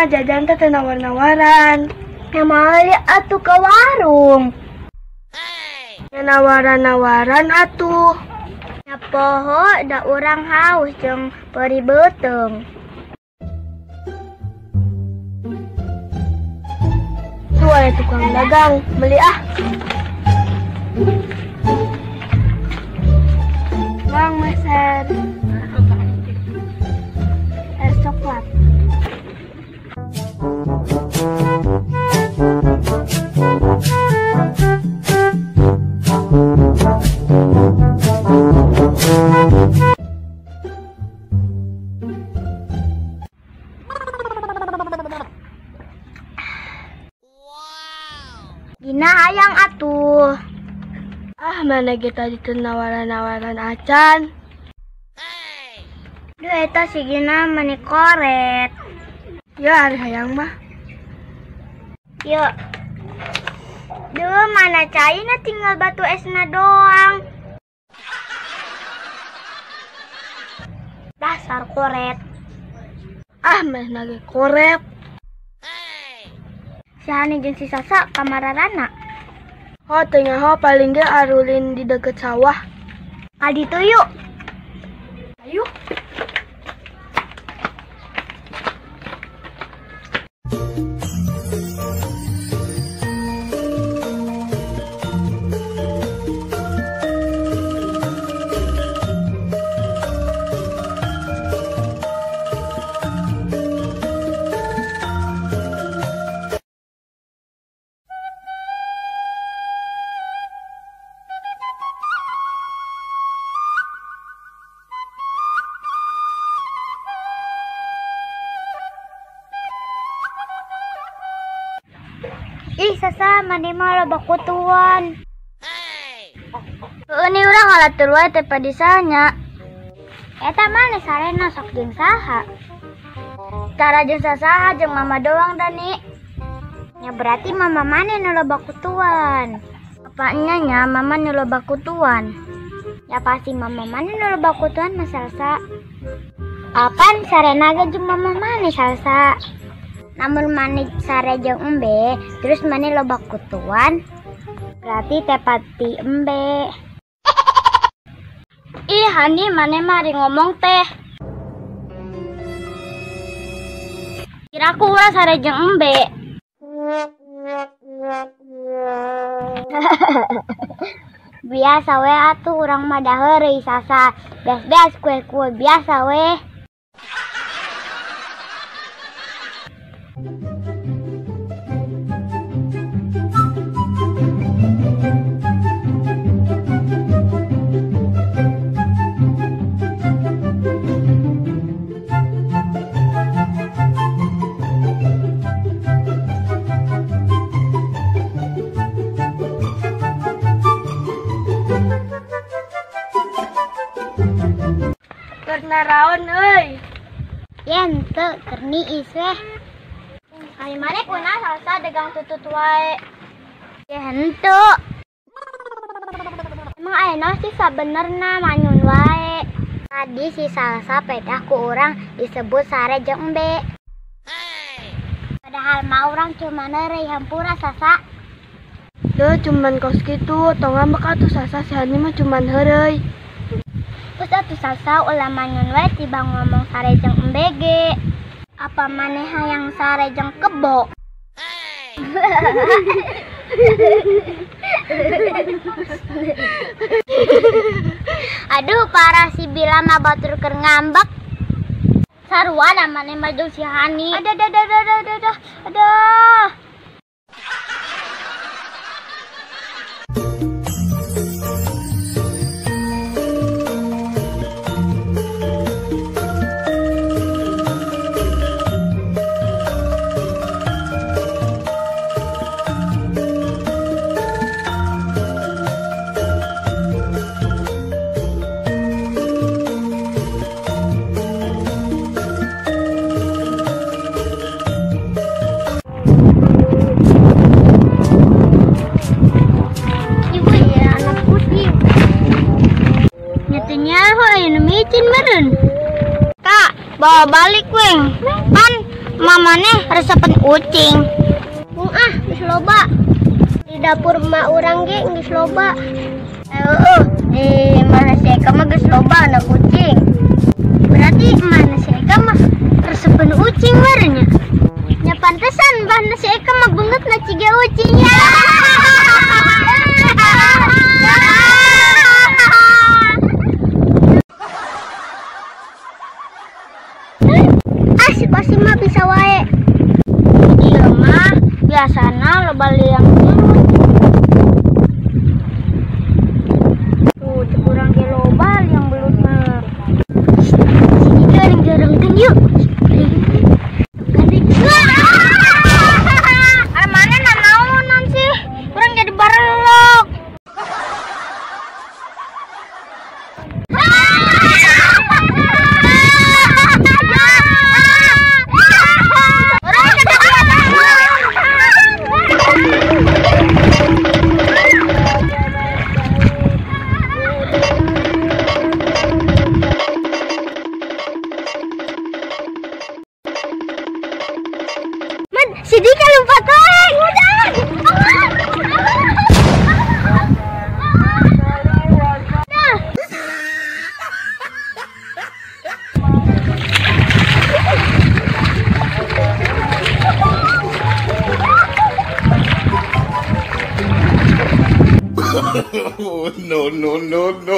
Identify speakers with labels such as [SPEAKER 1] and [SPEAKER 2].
[SPEAKER 1] mah jajan teh nawar-nawaran.
[SPEAKER 2] Namanya atuh ke warung.
[SPEAKER 1] Ya nawaran-nawaran atuh.
[SPEAKER 2] Ya poho da urang haus jeung peri beuteung.
[SPEAKER 1] Tuh aya tukang dagang, beli ah. Bang, meser es coklat.
[SPEAKER 2] Dina hayang atuh.
[SPEAKER 1] Ah, mana kita di nawaran-nawaran acan.
[SPEAKER 2] Duh eta si Gina meni koret.
[SPEAKER 1] Ya, ari hayang mah.
[SPEAKER 2] Yuk. Duh, mana caina tinggal batu esna doang. Dasar koret.
[SPEAKER 1] Ah, meh lagi koret.
[SPEAKER 2] Si Hani jeung si Sasa kamararana.
[SPEAKER 1] Oh, tengah ho paling ge arulin di deket sawah.
[SPEAKER 2] Kaditu yuk.
[SPEAKER 1] Ayo.
[SPEAKER 2] Ih, Sasa, mani mah loba kutuan. Ini urang ngalatur wae teh padisanya. Eta mah sarena sok jeung saha? Cara jeung saha jeung mama doang Dani. Ya berarti mama mana nu loba kutuan. Apanya nya mama nu loba kutuan. Ya pasti mama mana nu loba kutuan mah Salsa. Apan sarena ge jeung mama mana Salsa. Namun mani sare jeung embe, terus mani loba kutuan, berarti tepati embe. Ih, Hani mane mari ngomong teh. Kiraku urang sare jeung embe. Biasa we atuh urang mah da heureuy Sasa. Beas-beas kue-kue biasa we.
[SPEAKER 1] Karena raon euy.
[SPEAKER 2] Yen teu kerni iswe. Ari mane kuna Salsa dagang tutut wae. Ya henteu. Emang ayeuna sih sabenerna manyun wae. Tadi si Salsa pedah ku urang disebut sare jeung embe. Padahal mah urang cuma neureuy hampura Sasa.
[SPEAKER 1] Duh, cuman kos kitu, tong ngambek atuh Sasa si Hani mah cuman heureuy.
[SPEAKER 2] Terus atuh Salsa ulah manyun wae tiba ngomong sare jeung embe ge. Apa maneh hayang sare jeung kebo? Aduh, parah si Bila mah batur keur ngambek. Sarua maneh mah jeung si Hani. Aduh. Micin meren. Kak, bawa balik weng. Pan mamane resepen ucing.
[SPEAKER 1] Geus loba. Di dapur emak urang ge geus loba.
[SPEAKER 2] Di mana si Eka mah geus loba anak kucing. Berarti mana si Eka mah resepen ucing warnya. Nya pantesan bahna si Eka mah beungeutna ciga ucing ya.
[SPEAKER 1] Si pasti mah bisa wae.
[SPEAKER 2] Iya mah biasana loba liang tuh kurang ge loba liang belut mah.
[SPEAKER 1] Sini garang-garang teh yuk.
[SPEAKER 2] Mana naonan sih? Kurang jadi barelok.
[SPEAKER 1] Si Dika lompat wae.
[SPEAKER 3] No, no, no, no.